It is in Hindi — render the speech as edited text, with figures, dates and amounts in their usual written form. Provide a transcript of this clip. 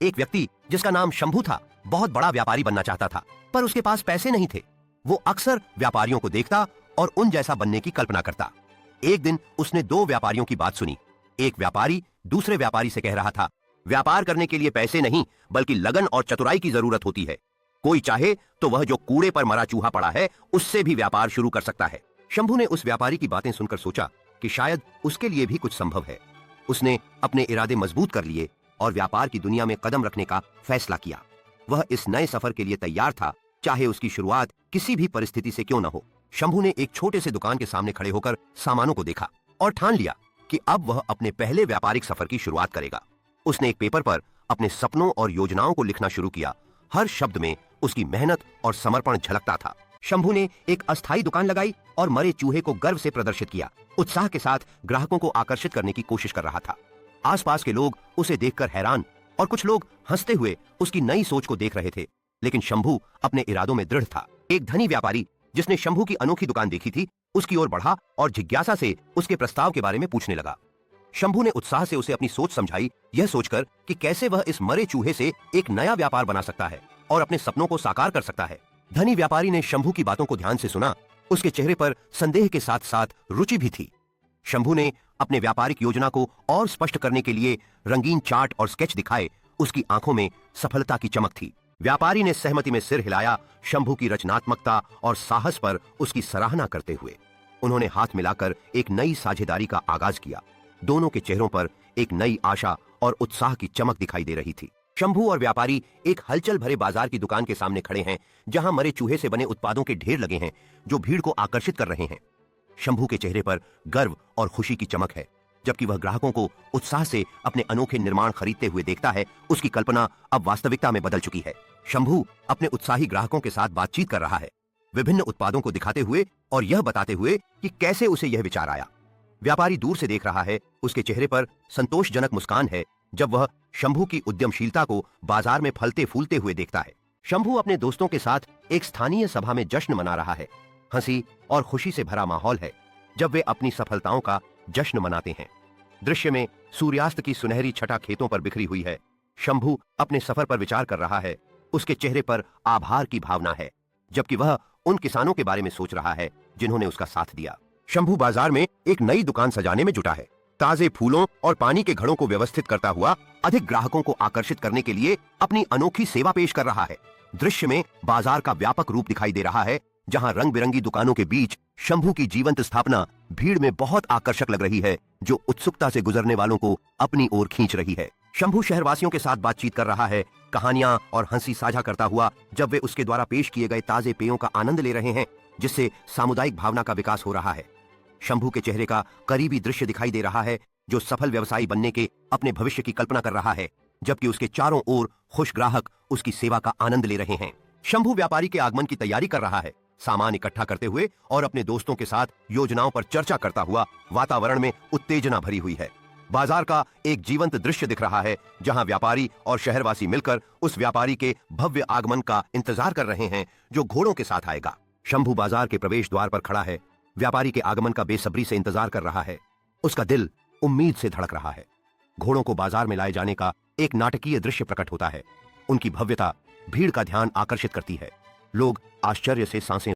एक व्यक्ति जिसका नाम शंभू था बहुत बड़ा व्यापारी बनना चाहता था, पर उसके पास पैसे नहीं थे। वो अक्सर व्यापारियों को देखता और उन जैसा बनने की कल्पना करता। एक दिन उसने दो व्यापारियों की बात सुनी। एक व्यापारी दूसरे व्यापारी से कह रहा था, व्यापार करने के लिए पैसे नहीं बल्कि लगन और चतुराई की जरूरत होती है। कोई चाहे तो वह जो कूड़े पर मरा चूहा पड़ा है उससे भी व्यापार शुरू कर सकता है। शंभू ने उस व्यापारी की बातें सुनकर सोचा कि शायद उसके लिए भी कुछ संभव है। उसने अपने इरादे मजबूत कर लिए और व्यापार की दुनिया में कदम रखने का फैसला किया। वह इस नए सफर के लिए तैयार था, चाहे उसकी शुरुआत किसी भी परिस्थिति से क्यों न हो। शंभू ने एक छोटे से दुकान के सामने खड़े होकर सामानों को देखा और ठान लिया कि अब वह अपने पहले व्यापारिक सफर की शुरुआत करेगा। उसने एक पेपर पर अपने सपनों और योजनाओं को लिखना शुरू किया। हर शब्द में उसकी मेहनत और समर्पण झलकता था। शंभू ने एक अस्थायी दुकान लगाई और मरे चूहे को गर्व से प्रदर्शित किया। उत्साह के साथ ग्राहकों को आकर्षित करने की कोशिश कर रहा था। आसपास के लोग उसे देखकर हैरान और कुछ लोग हंसते हुए उसकी नई सोच को देख रहे थे, लेकिन शंभू अपने इरादों में दृढ़ था। एक धनी व्यापारी जिसने शंभू की अनोखी दुकान देखी थी उसकी ओर बढ़ा और जिज्ञासा से उसके प्रस्ताव के बारे में पूछने लगा। शंभू ने उत्साह से उसे अपनी सोच समझाई, यह सोचकर कि कैसे वह इस मरे चूहे से एक नया व्यापार बना सकता है और अपने सपनों को साकार कर सकता है। धनी व्यापारी ने शंभू की बातों को ध्यान से सुना। उसके चेहरे पर संदेह के साथ साथ रुचि भी थी। शंभू ने अपने व्यापारिक योजना को और स्पष्ट करने के लिए रंगीन चार्ट और स्केच दिखाए। उसकी आंखों में सफलता की चमक थी। व्यापारी ने सहमति में सिर हिलाया, शंभू की रचनात्मकता और साहस पर उसकी सराहना करते हुए। उन्होंने हाथ मिलाकर एक नई साझेदारी का आगाज किया। दोनों के चेहरों पर एक नई आशा और उत्साह की चमक दिखाई दे रही थी। शंभू और व्यापारी एक हलचल भरे बाजार की दुकान के सामने खड़े हैं, जहां मरे चूहे से बने उत्पादों के ढेर लगे हैं जो भीड़ को आकर्षित कर रहे हैं। शंभू के चेहरे पर गर्व और खुशी की चमक है, जबकि वह ग्राहकों को उत्साह से अपने अनोखे निर्माण खरीदते हुए देखता है। उसकी कल्पना अब वास्तविकता में बदल चुकी है। शंभू अपने उत्साही ग्राहकों के साथ बातचीत कर रहा है, विभिन्न उत्पादों को दिखाते हुए और यह बताते हुए कि कैसे उसे यह विचार आया। व्यापारी दूर से देख रहा है, उसके चेहरे पर संतोषजनक मुस्कान है जब वह शंभू की उद्यमशीलता को बाजार में फलते फूलते हुए देखता है। शंभू अपने दोस्तों के साथ एक स्थानीय सभा में जश्न मना रहा है। हंसी और खुशी से भरा माहौल है जब वे अपनी सफलताओं का जश्न मनाते हैं। दृश्य में सूर्यास्त की सुनहरी छटा खेतों पर बिखरी हुई है। शंभू अपने सफर पर विचार कर रहा है। उसके चेहरे पर आभार की भावना है, जबकि वह उन किसानों के बारे में सोच रहा है जिन्होंने उसका साथ दिया। शंभू बाजार में एक नई दुकान सजाने में जुटा है। ताजे फूलों और पानी के घड़ों को व्यवस्थित करता हुआ अधिक ग्राहकों को आकर्षित करने के लिए अपनी अनोखी सेवा पेश कर रहा है। दृश्य में बाजार का व्यापक रूप दिखाई दे रहा है, जहां रंग बिरंगी दुकानों के बीच शंभू की जीवंत स्थापना भीड़ में बहुत आकर्षक लग रही है, जो उत्सुकता से गुजरने वालों को अपनी ओर खींच रही है। शंभू शहरवासियों के साथ बातचीत कर रहा है, कहानियां और हंसी साझा करता हुआ जब वे उसके द्वारा पेश किए गए ताजे पेयों का आनंद ले रहे हैं, जिससे सामुदायिक भावना का विकास हो रहा है। शंभू के चेहरे का करीबी दृश्य दिखाई दे रहा है, जो सफल व्यवसायी बनने के अपने भविष्य की कल्पना कर रहा है, जबकि उसके चारों ओर खुश ग्राहक उसकी सेवा का आनंद ले रहे हैं। शंभू व्यापारी के आगमन की तैयारी कर रहा है, सामान इकट्ठा करते हुए और अपने दोस्तों के साथ योजनाओं पर चर्चा करता हुआ। वातावरण में उत्तेजना भरी हुई है। बाजार का एक जीवंत दृश्य दिख रहा है, जहां व्यापारी और शहरवासी मिलकर उस व्यापारी के भव्य आगमन का इंतजार कर रहे हैं जो घोड़ों के साथ आएगा। शंभू बाजार के प्रवेश द्वार पर खड़ा है, व्यापारी के आगमन का बेसब्री से इंतजार कर रहा है। उसका दिल उम्मीद से धड़क रहा है। घोड़ों को बाजार में लाए जाने का एक नाटकीय दृश्य प्रकट होता है। उनकी भव्यता भीड़ का ध्यान आकर्षित करती है। लोग आश्चर्य से सांसें